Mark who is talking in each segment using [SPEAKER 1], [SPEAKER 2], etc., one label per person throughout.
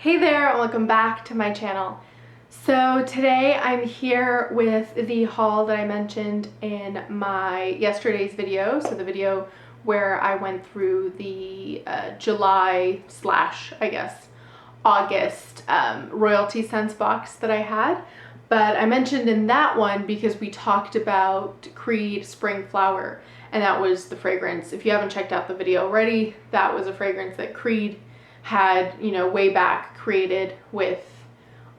[SPEAKER 1] Hey there, welcome back to my channel. So today I'm here with the haul that I mentioned in my yesterday's video. So the video where I went through the July slash, I guess, August royalty scents box that I had. But I mentioned in that one because we talked about Creed Spring Flower, and that was the fragrance. If you haven't checked out the video already, that was a fragrance that Creed had, way back created with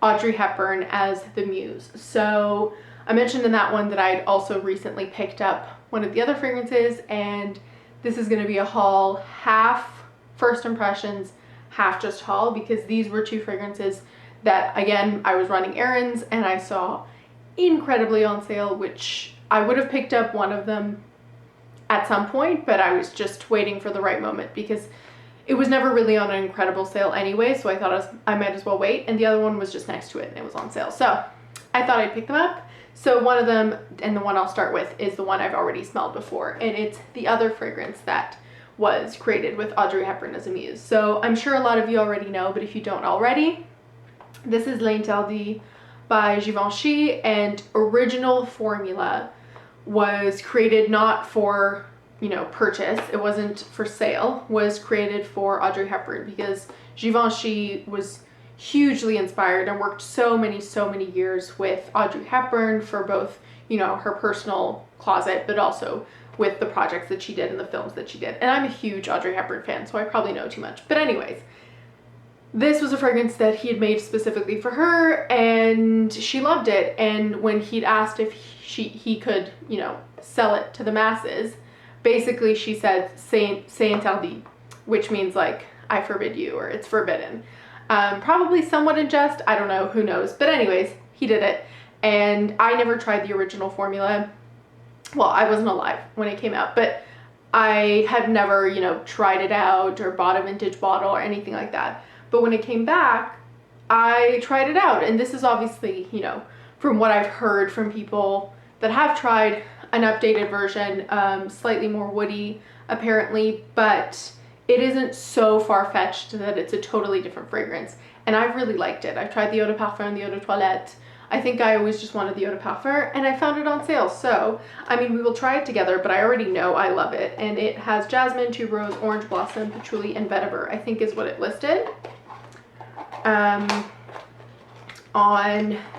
[SPEAKER 1] Audrey Hepburn as the muse. So I mentioned in that one that I'd also recently picked up one of the other fragrances, and this is going to be a haul, half first impressions, half just haul, because these were two fragrances that, again, I was running errands and I saw incredibly on sale, which I would have picked up one of them at some point, but I was just waiting for the right moment because it was never really on an incredible sale anyway, so I thought I might as well wait, and the other one was just next to it and it was on sale. So I thought I'd pick them up. So one of them, and the one I'll start with, is the one I've already smelled before, and it's the other fragrance that was created with Audrey Hepburn as a muse. So I'm sure a lot of you already know, but if you don't already, this is L'Interdit by Givenchy, and original formula was created not for purchase, it wasn't for sale, was created for Audrey Hepburn because Givenchy was hugely inspired and worked so many years with Audrey Hepburn for both, her personal closet, but also with the projects that she did and the films that she did. And I'm a huge Audrey Hepburn fan, so I probably know too much. But anyways, this was a fragrance that he had made specifically for her, and she loved it. And when he'd asked if he could, sell it to the masses, basically she said, c'est interdit, which means like, I forbid you, or it's forbidden. Probably somewhat in jest, I don't know, who knows. But anyways, he did it. And I never tried the original formula. Well, I wasn't alive when it came out, but I had never, tried it out or bought a vintage bottle or anything like that. But when it came back, I tried it out. And this is obviously, from what I've heard from people that have tried an updated version, slightly more woody apparently, but it isn't so far-fetched that it's a totally different fragrance. And I've really liked it. I've tried the eau de parfum and the eau de toilette. I think I always just wanted the eau de parfum, and I found it on sale. So, we will try it together, but I already know I love it. And it has jasmine, tuberose, orange blossom, patchouli, and vetiver, I think is what it listed on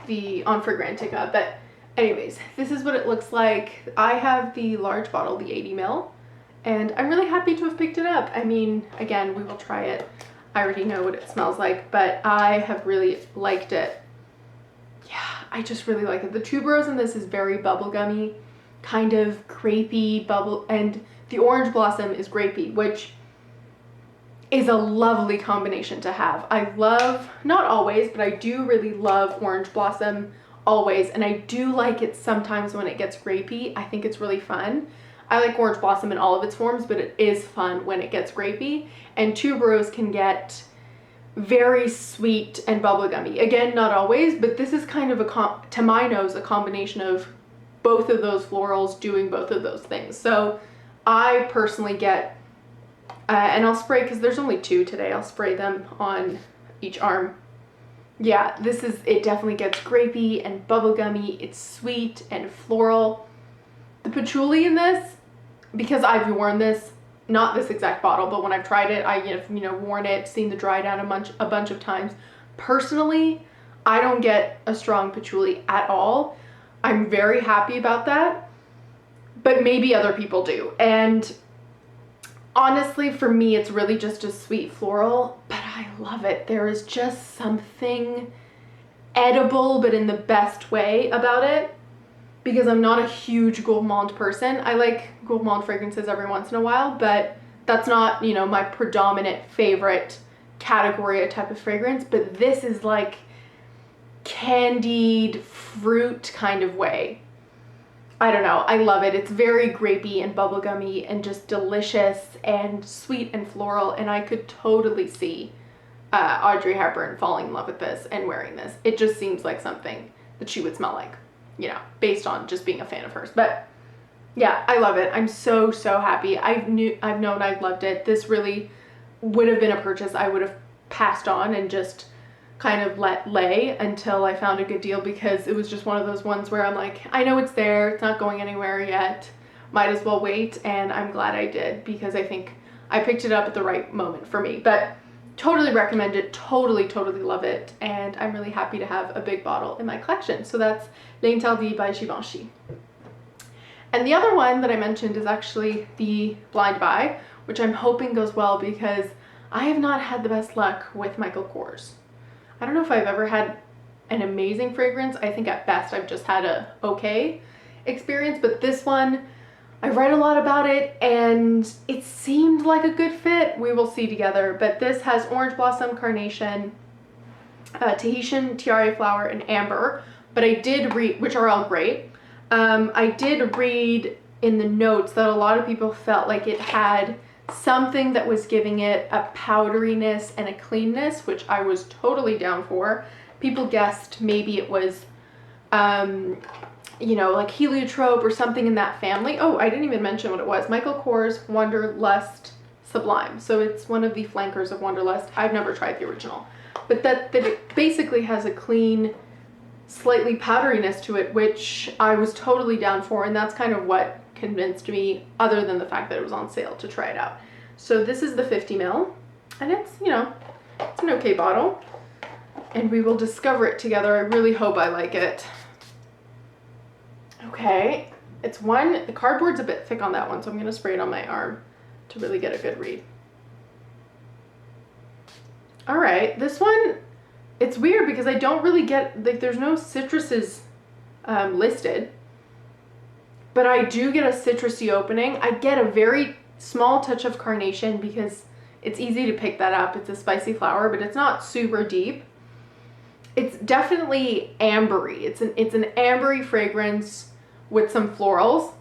[SPEAKER 1] Fragrantica. But anyways, this is what it looks like. I have the large bottle, the 80 ml, and I'm really happy to have picked it up. Again, we will try it. I already know what it smells like, but I have really liked it. Yeah, I just really like it. The tuberose in this is very bubblegummy, kind of grapey bubble, and the orange blossom is grapey, which is a lovely combination to have. I love, not always, but I do really love orange blossom always, and I do like it sometimes when it gets grapey. I think it's really fun. I like orange blossom in all of its forms, but it is fun when it gets grapey, and tuberose can get very sweet and bubblegummy. Again, not always, but this is kind of to my nose, a combination of both of those florals doing both of those things. So I personally get, and I'll spray, because there's only two today, I'll spray them on each arm. Yeah, it definitely gets grapey and bubblegummy. It's sweet and floral. The patchouli in this, because I've worn this, not this exact bottle, but when I've tried it, I've worn it, seen the dry down a bunch of times. Personally, I don't get a strong patchouli at all. I'm very happy about that, but maybe other people do. And honestly, for me, it's really just a sweet floral, but I love it. There is just something edible, but in the best way about it, because I'm not a huge gourmand person. I like gourmand fragrances every once in a while, but that's not, my predominant favorite category or type of fragrance. But this is like candied fruit kind of way. I don't know, I love it. It's very grapey and bubblegummy and just delicious and sweet and floral, and I could totally see Audrey Hepburn falling in love with this and wearing this. It just seems like something that she would smell like, based on just being a fan of hers. But yeah, I love it. I'm so happy. I've known I loved it. This really would have been a purchase I would have passed on and just kind of let lay until I found a good deal, because it was just one of those ones where I'm like, I know it's there, it's not going anywhere yet, might as well wait. And I'm glad I did, because I think I picked it up at the right moment for me. But totally recommend it, totally love it, and I'm really happy to have a big bottle in my collection. So that's L'Interdit by Givenchy. And the other one that I mentioned is actually the blind buy, which I'm hoping goes well, because I have not had the best luck with Michael Kors. I don't know if I've ever had an amazing fragrance. I think at best I've just had a okay experience, but this one, I read a lot about it and it seemed like a good fit. We will see together. But this has orange blossom, carnation, Tahitian tiare flower, and amber. But I did read, which are all great. I did read in the notes that a lot of people felt like it had something that was giving it a powderiness and a cleanness, which I was totally down for. People guessed maybe it was, you know, like heliotrope or something in that family. Oh, I didn't even mention what it was. Michael Kors Wonderlust Sublime. So it's one of the flankers of Wonderlust. I've never tried the original, but that it basically has a clean, slightly powderiness to it, which I was totally down for, and that's kind of what convinced me, other than the fact that it was on sale, to try it out. So this is the 50 ml, and it's, you know, it's an okay bottle, and we will discover it together. I really hope I like it. Okay, it's one, the cardboard's a bit thick on that one, so I'm gonna spray it on my arm to really get a good read. All right, this one, it's weird because I don't really get, like, there's no citruses listed, but I do get a citrusy opening. I get a very small touch of carnation because it's easy to pick that up. It's a spicy flower, but it's not super deep. It's definitely ambery. It's an ambery fragrance with some florals.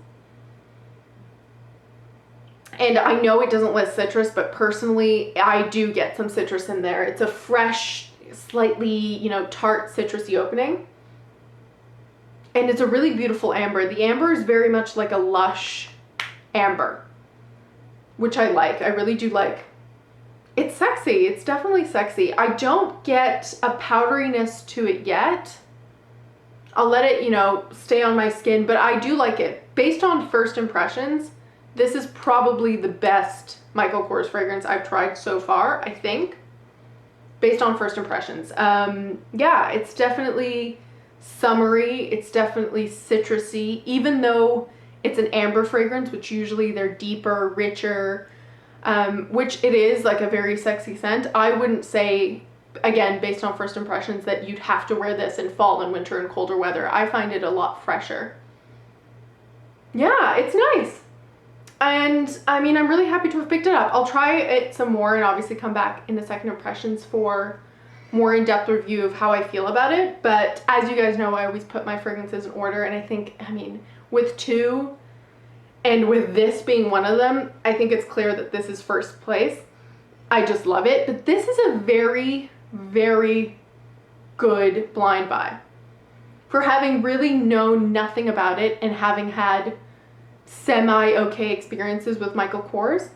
[SPEAKER 1] And I know it doesn't list citrus, but personally, I do get some citrus in there. It's a fresh, slightly, you know, tart, citrusy opening. And it's a really beautiful amber. The amber is very much like a lush amber, which I like. I really do like. It's sexy. It's definitely sexy. I don't get a powderiness to it yet. I'll let it, you know, stay on my skin, but I do like it. Based on first impressions, this is probably the best Michael Kors fragrance I've tried so far, I think. Based on first impressions. Yeah, it's definitely summery, it's definitely citrusy, even though it's an amber fragrance, which usually they're deeper, richer, which it is, like a very sexy scent. I wouldn't say, again, based on first impressions, that you'd have to wear this in fall and winter and colder weather. I find it a lot fresher. Yeah, it's nice. And I mean, I'm really happy to have picked it up. I'll try it some more and obviously come back in the second impressions for more in-depth review of how I feel about it. But as you guys know, I always put my fragrances in order, and I think, I mean, with two and with this being one of them, I think it's clear that this is first place. I just love it. But this is a very, very good blind buy. For having really known nothing about it and having had semi-okay experiences with Michael Kors,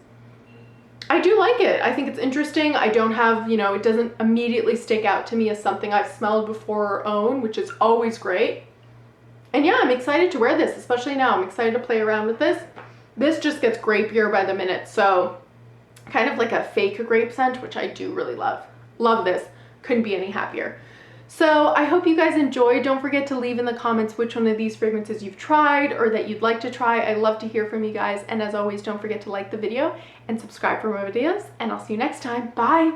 [SPEAKER 1] I do like it. I think it's interesting. I don't have, you know, it doesn't immediately stick out to me as something I've smelled before or own, which is always great. And yeah, I'm excited to wear this, especially now. I'm excited to play around with this. This just gets grapier by the minute, so kind of like a fake grape scent, which I do really love. Love this. Couldn't be any happier. So I hope you guys enjoyed. Don't forget to leave in the comments which one of these fragrances you've tried or that you'd like to try. I love to hear from you guys. And as always, don't forget to like the video and subscribe for more videos. And I'll see you next time. Bye.